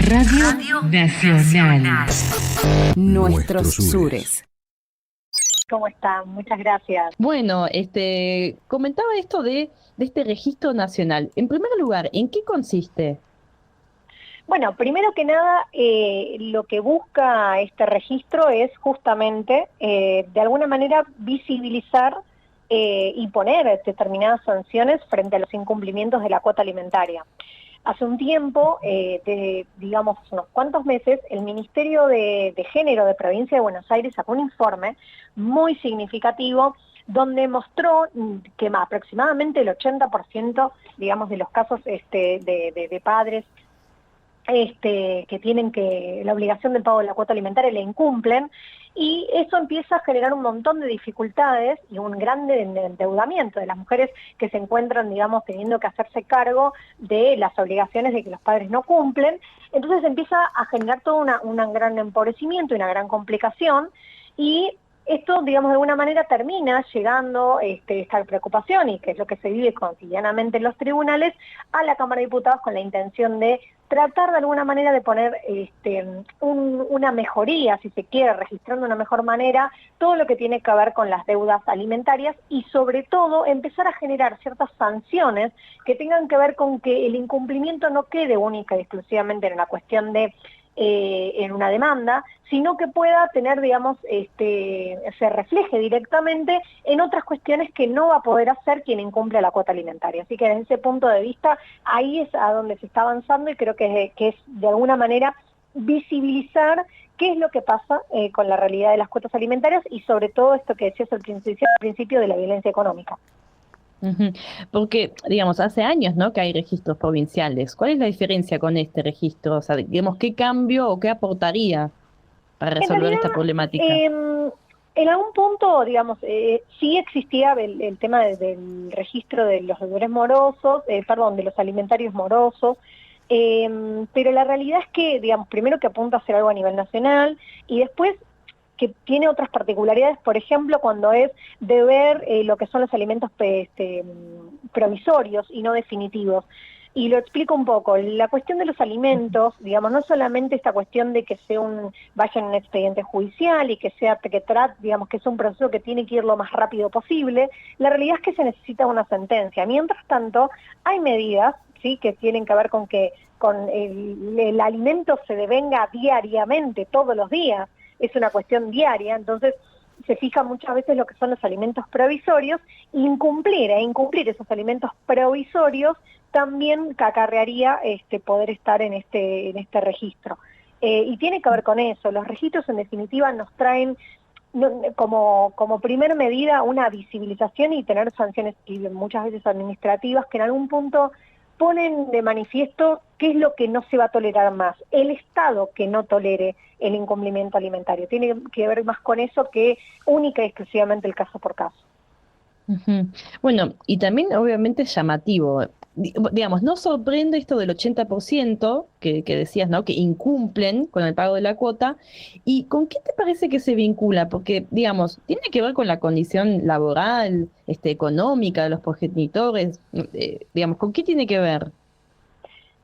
Radio Nacional. Nuestros Sures. ¿Cómo están? Muchas gracias. Bueno, comentaba esto de este registro nacional. En primer lugar, ¿en qué consiste? Bueno, primero que nada, lo que busca este registro es justamente, de alguna manera, visibilizar y poner determinadas sanciones frente a los incumplimientos de la cuota alimentaria. Hace un tiempo, digamos unos cuantos meses, el Ministerio de Género de Provincia de Buenos Aires sacó un informe muy significativo donde mostró que aproximadamente el 80%, digamos, de los casos de padres que tienen la obligación del pago de la cuota alimentaria la incumplen, y eso empieza a generar un montón de dificultades y un grande endeudamiento de las mujeres que se encuentran, digamos, teniendo que hacerse cargo de las obligaciones de que los padres no cumplen. Entonces empieza a generar todo un gran empobrecimiento y una gran complicación, y esto, digamos, de alguna manera termina llegando esta preocupación, y que es lo que se vive cotidianamente en los tribunales, a la Cámara de Diputados con la intención de tratar de alguna manera de poner una mejoría, si se quiere, registrando de una mejor manera todo lo que tiene que ver con las deudas alimentarias, y sobre todo empezar a generar ciertas sanciones que tengan que ver con que el incumplimiento no quede única y exclusivamente en la cuestión de en una demanda, sino que pueda tener, digamos, se refleje directamente en otras cuestiones que no va a poder hacer quien incumple la cuota alimentaria. Así que desde ese punto de vista, ahí es a donde se está avanzando, y creo que es de alguna manera visibilizar qué es lo que pasa con la realidad de las cuotas alimentarias, y sobre todo esto que decías al principio de la violencia económica. Ujú. Porque, digamos, hace años, ¿no?, que hay registros provinciales. ¿Cuál es la diferencia con este registro? O sea, digamos, ¿qué cambio o qué aportaría para En resolver realidad, esta problemática? en algún punto, digamos, sí existía el tema del registro de los deudores morosos, de los alimentarios morosos, pero la realidad es que, digamos, primero que apunta a hacer algo a nivel nacional, y después que tiene otras particularidades, por ejemplo, cuando es de ver lo que son los alimentos provisorios y no definitivos. Y lo explico un poco. La cuestión de los alimentos, digamos, no solamente esta cuestión de que vaya en un expediente judicial y que digamos, que es un proceso que tiene que ir lo más rápido posible. La realidad es que se necesita una sentencia. Mientras tanto, hay medidas, ¿sí?, que tienen que ver con que el alimento se devenga diariamente, todos los días. Es una cuestión diaria, entonces se fija muchas veces lo que son los alimentos provisorios. Incumplir esos alimentos provisorios también acarrearía poder estar en este registro. Y tiene que ver con eso. Los registros, en definitiva, nos traen como primer medida una visibilización y tener sanciones, y muchas veces administrativas, que en algún punto ponen de manifiesto qué es lo que no se va a tolerar más. El Estado que no tolere el incumplimiento alimentario. Tiene que ver más con eso que única y exclusivamente el caso por caso. Ujú. Bueno, y también obviamente es llamativo. Digamos, no sorprende esto del 80% que decías, ¿no?, que incumplen con el pago de la cuota. ¿Y con qué te parece que se vincula? Porque, digamos, tiene que ver con la condición laboral, económica de los progenitores. Digamos, ¿con qué tiene que ver?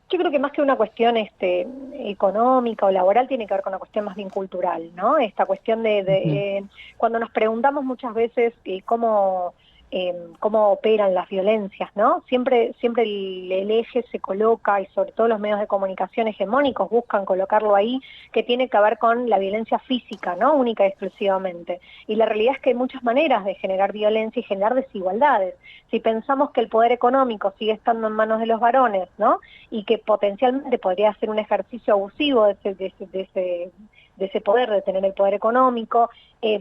Yo creo que más que una cuestión económica o laboral, tiene que ver con una cuestión más bien cultural, ¿no? Esta cuestión Ujú. cuando nos preguntamos muchas veces cómo operan las violencias, ¿no? Siempre el eje se coloca, y sobre todo los medios de comunicación hegemónicos buscan colocarlo ahí, que tiene que ver con la violencia física, ¿no?, única y exclusivamente. Y la realidad es que hay muchas maneras de generar violencia y generar desigualdades. Si pensamos que el poder económico sigue estando en manos de los varones, ¿no?, y que potencialmente podría ser un ejercicio abusivo de ese poder, de tener el poder económico,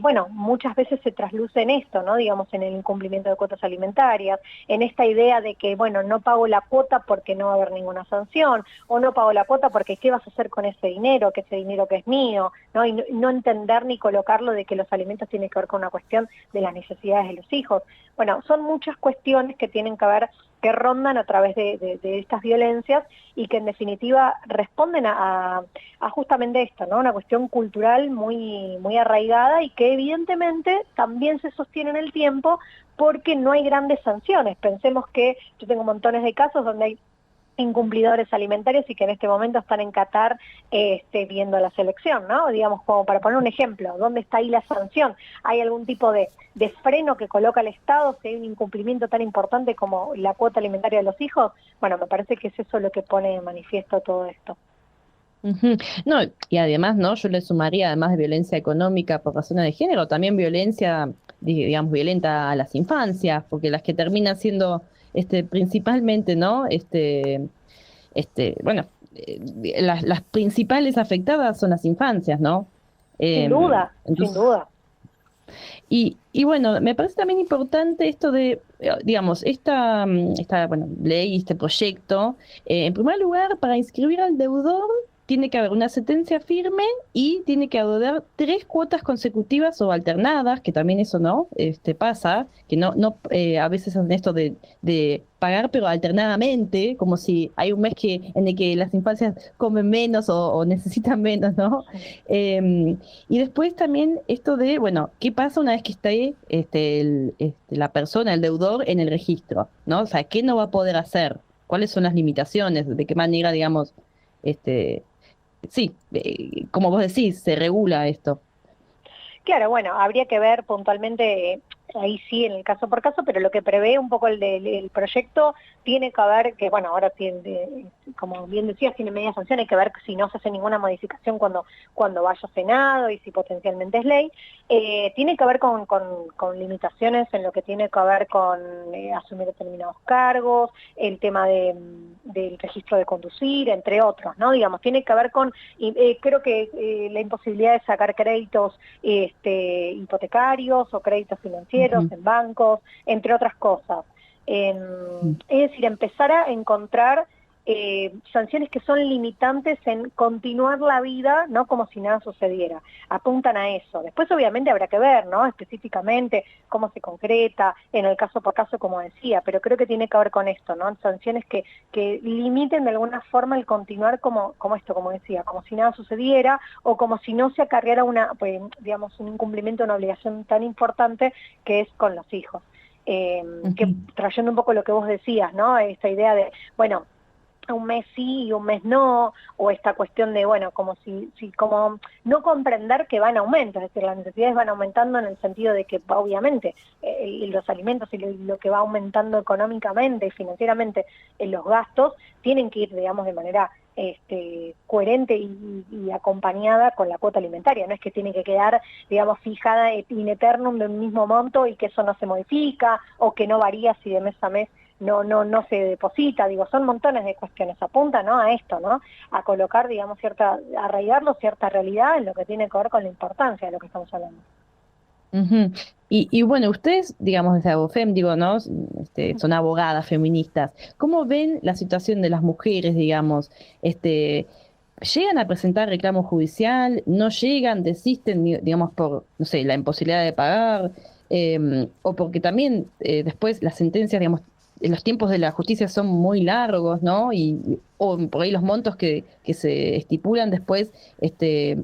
bueno, muchas veces se trasluce en esto, ¿no?, digamos, en el incumplimiento de cuotas alimentarias, en esta idea de que, bueno, no pago la cuota porque no va a haber ninguna sanción, o no pago la cuota porque ¿qué vas a hacer con ese dinero que es mío?, ¿no? Y no entender ni colocarlo de que los alimentos tienen que ver con una cuestión de las necesidades de los hijos. Bueno, son muchas cuestiones que tienen que ver, que rondan a través de estas violencias, y que en definitiva responden a justamente esto, ¿no?, una cuestión cultural muy, muy arraigada, y que evidentemente también se sostiene en el tiempo porque no hay grandes sanciones. Pensemos que yo tengo montones de casos donde hay incumplidores alimentarios y que en este momento están en Qatar viendo la selección, ¿no? Digamos, como para poner un ejemplo, ¿dónde está ahí la sanción? ¿Hay algún tipo de freno que coloca el Estado si hay un incumplimiento tan importante como la cuota alimentaria de los hijos? Bueno, me parece que es eso lo que pone de manifiesto todo esto. Ujú. No, y además, ¿no? Yo le sumaría, además de violencia económica por razones de género, también violencia, digamos, violenta a las infancias, porque las que terminan siendo, principalmente, ¿no? Bueno, las principales afectadas son las infancias, ¿no? Sin Em, duda, sin entonces, duda. y bueno, me parece también importante esto de, digamos, esta bueno, ley, este proyecto, en primer lugar, para inscribir al deudor tiene que haber una sentencia firme y tiene que haber 3 cuotas consecutivas o alternadas, que también eso no pasa, que no a veces hacen esto de pagar pero alternadamente, como si hay un mes en el que las infancias comen menos o necesitan menos, ¿no? Y después también esto de, bueno, ¿qué pasa una vez que esté la persona, el deudor, en el registro? ¿No? O sea, ¿qué no va a poder hacer? ¿Cuáles son las limitaciones? ¿De qué manera, digamos, este, sí, como vos decís, se regula esto? Claro, bueno, habría que ver puntualmente, ahí sí, en el caso por caso, pero lo que prevé un poco el proyecto tiene que haber, que bueno, ahora tiene, como bien decías, tiene media sanción, hay que ver si no se hace ninguna modificación cuando vaya a Senado y si potencialmente es ley. Tiene que ver con limitaciones en lo que tiene que ver con asumir determinados cargos, el tema del registro de conducir, entre otros, ¿no? Digamos, tiene que ver con, creo que la imposibilidad de sacar créditos hipotecarios o créditos financieros Ujú, en bancos, entre otras cosas. ujú, Es decir, empezar a encontrar sanciones que son limitantes en continuar la vida, no como si nada sucediera. Apuntan a eso. Después obviamente habrá que ver, ¿no? Específicamente cómo se concreta, en el caso por caso, como decía, pero creo que tiene que ver con esto, ¿no? Sanciones que limiten de alguna forma el continuar como esto, como decía, como si nada sucediera, o como si no se acarreara pues, digamos, un incumplimiento, una obligación tan importante que es con los hijos. Que ujú. trayendo un poco lo que vos decías, ¿no? Esta idea de, bueno, un mes sí y un mes no, o esta cuestión de, bueno, como si como no comprender que van a aumento, es decir, las necesidades van aumentando en el sentido de que obviamente los alimentos y lo que va aumentando económicamente y financieramente en los gastos tienen que ir, digamos, de manera coherente y acompañada con la cuota alimentaria, no es que tiene que quedar, digamos, fijada in eternum de un mismo monto y que eso no se modifica o que no varía si de mes a mes no se deposita, digo, son montones de cuestiones, apunta, ¿no? A esto, ¿no? A colocar, digamos, a arraigarlo cierta realidad en lo que tiene que ver con la importancia de lo que estamos hablando. Ujú. Y bueno, ustedes, digamos, desde Abofem, digo, ¿no? Son abogadas feministas. ¿Cómo ven la situación de las mujeres, digamos? ¿Llegan a presentar reclamo judicial? ¿No llegan? ¿Desisten, digamos, por, no sé, la imposibilidad de pagar? O porque también después las sentencias, digamos, en los tiempos de la justicia son muy largos, ¿no? O por ahí los montos que se estipulan después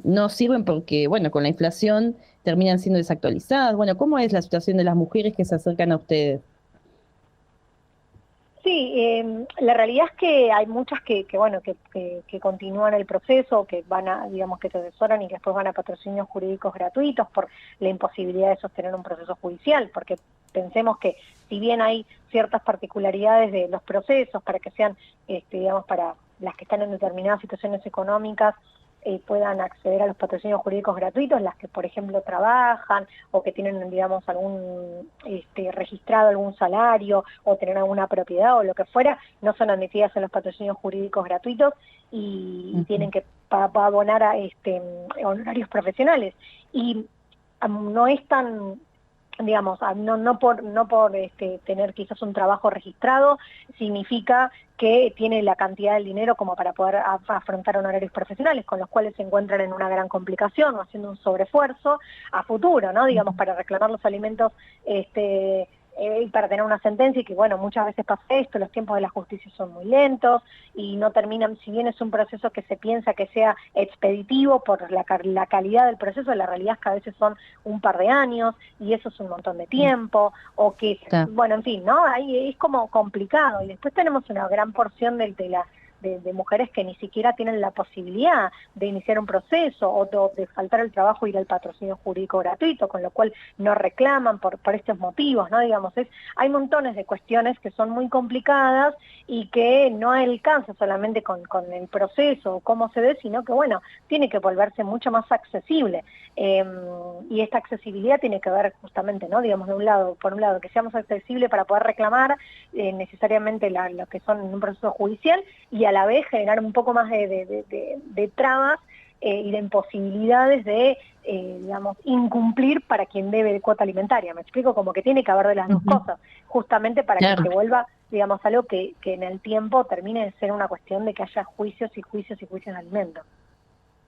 no sirven porque, bueno, con la inflación terminan siendo desactualizadas. Bueno, ¿cómo es la situación de las mujeres que se acercan a ustedes? Sí, la realidad es que hay muchas bueno, que continúan el proceso, que van a, digamos, que se asesoran y que después van a patrocinios jurídicos gratuitos por la imposibilidad de sostener un proceso judicial, porque pensemos que si bien hay ciertas particularidades de los procesos para que sean, digamos, para las que están en determinadas situaciones económicas, puedan acceder a los patrocinios jurídicos gratuitos, las que, por ejemplo, trabajan o que tienen, digamos, registrado algún salario o tener alguna propiedad o lo que fuera, no son admitidas en los patrocinios jurídicos gratuitos y Ujú, tienen que abonar a honorarios profesionales. Y no es tan, digamos, no por tener quizás un trabajo registrado, significa que tiene la cantidad del dinero como para poder afrontar honorarios profesionales, con los cuales se encuentran en una gran complicación o haciendo un sobreesfuerzo a futuro, ¿no? Digamos, para reclamar los alimentos para tener una sentencia, y que bueno, muchas veces pasa esto, los tiempos de la justicia son muy lentos y no terminan, si bien es un proceso que se piensa que sea expeditivo por la calidad del proceso, la realidad es que a veces son un par de años y eso es un montón de tiempo, o que, Claro. bueno, en fin, ¿no? Ahí es como complicado, y después tenemos una gran porción de mujeres que ni siquiera tienen la posibilidad de iniciar un proceso o de faltar el trabajo y ir al patrocinio jurídico gratuito, con lo cual no reclaman por estos motivos, ¿no? Digamos, hay montones de cuestiones que son muy complicadas y que no alcanza solamente con el proceso o cómo se ve, sino que, bueno, tiene que volverse mucho más accesible. Y esta accesibilidad tiene que ver justamente, ¿no? Digamos, por un lado, que seamos accesibles para poder reclamar necesariamente lo que son en un proceso judicial, y a la vez generar un poco más de trabas y de imposibilidades de, digamos, incumplir para quien debe de cuota alimentaria. Me explico, como que tiene que haber de las dos cosas, justamente para que Claro. se vuelva, digamos, algo que en el tiempo termine de ser una cuestión de que haya juicios y juicios y juicios de alimentos.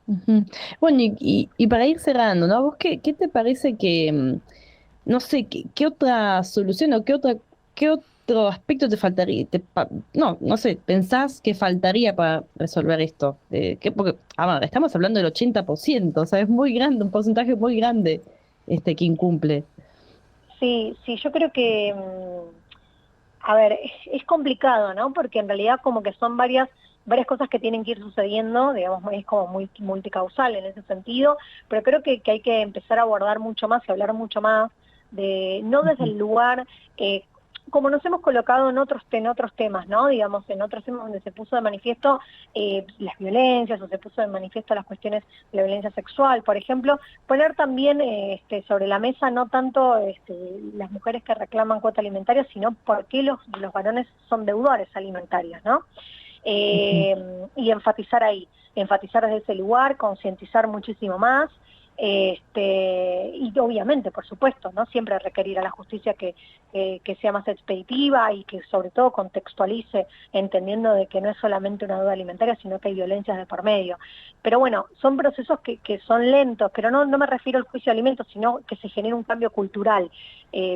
Ujú. Bueno, y para ir cerrando, ¿no? ¿Vos qué te parece que, no sé, qué otra solución o qué otro aspecto te faltaría? No sé, ¿pensás que faltaría para resolver esto? Porque, ver, estamos hablando del 80%, o sea, es muy grande, un porcentaje muy grande que incumple. Sí, sí, yo creo que, a ver, es complicado, ¿no? Porque en realidad como que son varias cosas que tienen que ir sucediendo, digamos, es como muy multicausal en ese sentido, pero creo que hay que empezar a abordar mucho más y hablar mucho más no desde Ujú, el lugar, como nos hemos colocado en otros temas, ¿no? Digamos, en otros temas donde se puso de manifiesto las violencias, o se puso de manifiesto las cuestiones de la violencia sexual, por ejemplo, poner también sobre la mesa no tanto las mujeres que reclaman cuota alimentaria, sino por qué los varones son deudores alimentarios, ¿no? ujú. Y enfatizar desde ese lugar, concientizar muchísimo más, y obviamente, por supuesto, ¿no? Siempre requerir a la justicia que sea más expeditiva y que sobre todo contextualice, entendiendo de que no es solamente una deuda alimentaria, sino que hay violencias de por medio. Pero bueno, son procesos que son lentos, pero no me refiero al juicio de alimentos, sino que se genere un cambio cultural,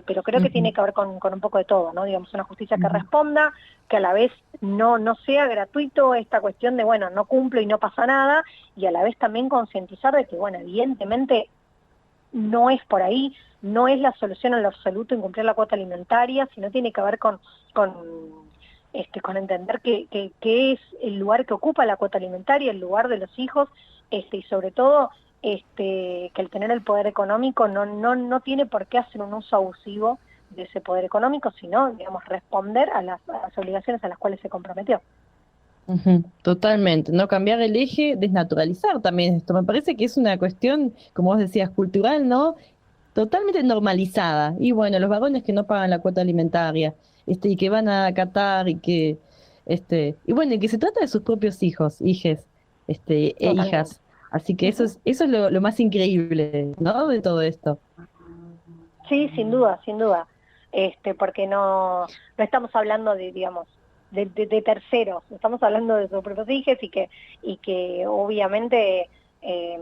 pero creo que Ujú, tiene que ver con un poco de todo, ¿no? Digamos, una justicia que ujú, responda, que a la vez no sea gratuito esta cuestión de, bueno, no cumplo y no pasa nada, y a la vez también concientizar de que, bueno, evidentemente no es por ahí, no es la solución en lo absoluto incumplir la cuota alimentaria, sino tiene que ver con, con entender que es el lugar que ocupa la cuota alimentaria, el lugar de los hijos, y sobre todo que el tener el poder económico no tiene por qué hacer un uso abusivo de ese poder económico, sino, digamos, responder a las obligaciones a las cuales se comprometió. ujú. Totalmente, no cambiar el eje, desnaturalizar también esto. Me parece que es una cuestión, como vos decías, cultural, ¿no? Totalmente normalizada. Y bueno, los varones que no pagan la cuota alimentaria, y que van a Qatar y bueno, y que se trata de sus propios hijos, hijes, e Totalmente. hijas. Así que Ujú. eso es lo más increíble, ¿no? De todo esto. Sí, sin duda, sin duda. Porque no estamos hablando de, digamos, de terceros, estamos hablando de sus propios hijos, y que obviamente, eh,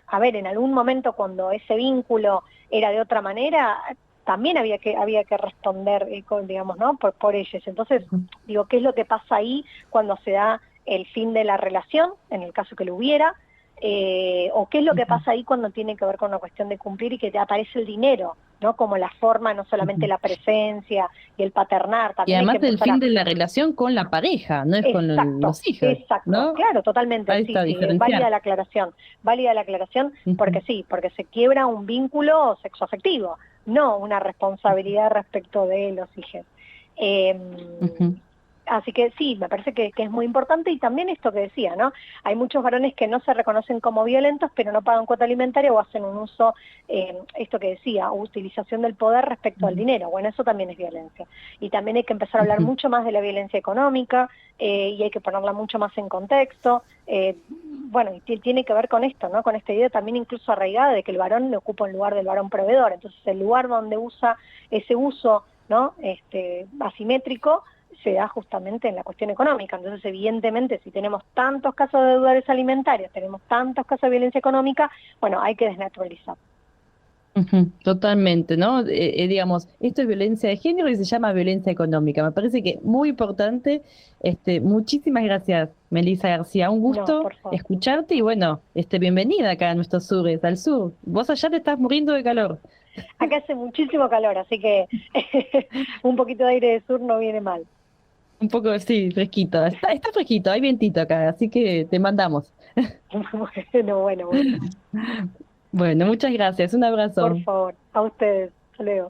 a ver, en algún momento cuando ese vínculo era de otra manera, también había que responder, digamos, ¿no? Por ellos. Entonces, Ujú, digo, ¿qué es lo que pasa ahí cuando se da el fin de la relación, en el caso que lo hubiera? O qué es lo que ujú, pasa ahí cuando tiene que ver con una cuestión de cumplir y que te aparece el dinero, ¿no? Como la forma, no solamente ujú. la presencia y el paternar, Y también hay que además del empezar fin a... de la relación con la pareja, no es con Exacto, los hijos, exacto, ¿no? claro, totalmente, Ahí sí, está, sí, diferenciar. válida la aclaración, Ujú, porque sí, porque se quiebra un vínculo sexoafectivo, no una responsabilidad respecto de los hijos. Eh, ujú, Así que sí, me parece que es muy importante, y también esto que decía, ¿no? Hay muchos varones que no se reconocen como violentos, pero no pagan cuota alimentaria o hacen un uso, esto que decía, utilización del poder respecto al ujú, dinero. Bueno, eso también es violencia. Y también hay que empezar a hablar ujú. mucho más de la violencia económica, y hay que ponerla mucho más en contexto. Bueno, y tiene que ver con esto, ¿no? Con esta idea también incluso arraigada de que el varón le ocupa un lugar del varón proveedor. Entonces, el lugar donde usa ese uso, ¿no? Asimétrico, se da justamente en la cuestión económica. Entonces, evidentemente, si tenemos tantos casos de deudores alimentarios, tenemos tantos casos de violencia económica, bueno, hay que desnaturalizar. Ujú, totalmente, ¿no? Digamos, esto es violencia de género y se llama violencia económica. Me parece que muy importante. Muchísimas gracias, Melissa García. Un No, gusto por favor. escucharte y bueno, bienvenida acá a nuestros sures, al sur. Vos allá te estás muriendo de calor. Acá hace muchísimo calor, así que un poquito de aire de sur no viene mal. Un poco, sí, fresquito. Está fresquito, hay vientito acá, así que te mandamos. Bueno. Bueno, muchas gracias. Un Por abrazo. favor, a ustedes. Hasta luego.